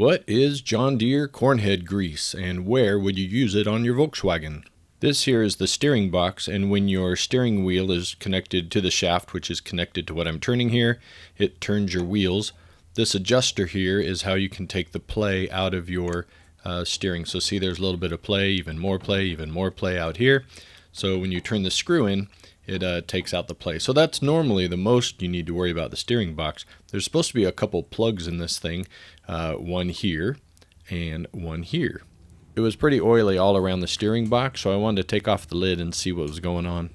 What is John Deere cornhead grease, and where would you use it on your Volkswagen? This here is the steering box, and when your steering wheel is connected to the shaft, which is connected to what I'm turning here, it turns your wheels. This adjuster here is how you can take the play out of your steering. So see, there's a little bit of play, even more play out here. So when you turn the screw in, it takes out the play. So that's normally the most you need to worry about the steering box. There's supposed to be a couple plugs in this thing, one here and one here. It was pretty oily all around the steering box, so I wanted to take off the lid and see what was going on.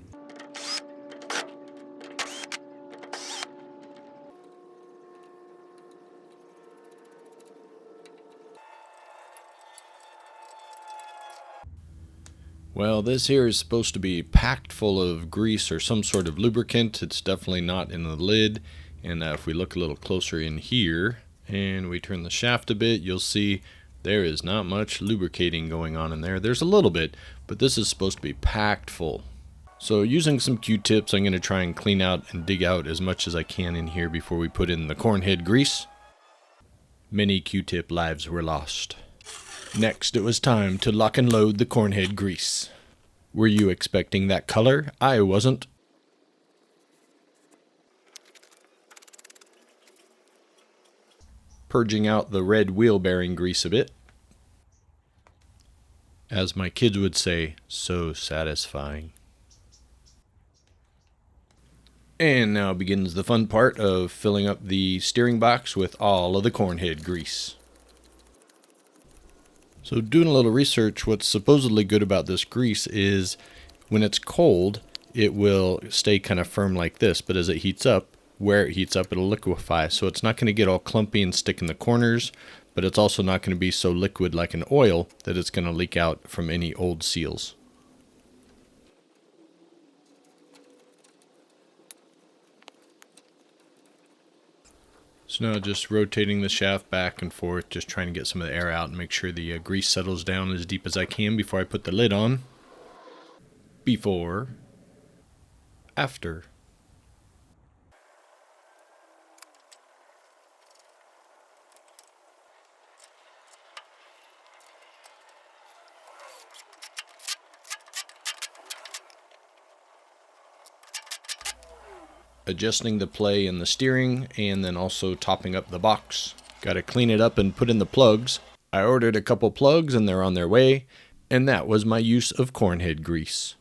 Well, this here is supposed to be packed full of grease or some sort of lubricant. It's definitely not in the lid. And if we look a little closer in here and we turn the shaft a bit, you'll see there is not much lubricating going on in there. There's a little bit, but this is supposed to be packed full. So using some Q-tips, I'm going to try and clean out and dig out as much as I can in here before we put in the cornhead grease. Many Q-tip lives were lost. Next, it was time to lock and load the cornhead grease. Were you expecting that color? I wasn't. Purging out the red wheel bearing grease a bit. As my kids would say, so satisfying. And now begins the fun part of filling up the steering box with all of the cornhead grease. So doing a little research, what's supposedly good about this grease is when it's cold, it will stay kind of firm like this, but as it heats up, where it heats up, it'll liquefy. So it's not going to get all clumpy and stick in the corners, but it's also not going to be so liquid like an oil that it's going to leak out from any old seals. So now just rotating the shaft back and forth, just trying to get some of the air out and make sure the grease settles down as deep as I can before I put the lid on. Before, after. Adjusting the play in the steering and then also topping up the box. Got to clean it up and put in the plugs. I ordered a couple plugs and they're on their way, and that was my use of cornhead grease.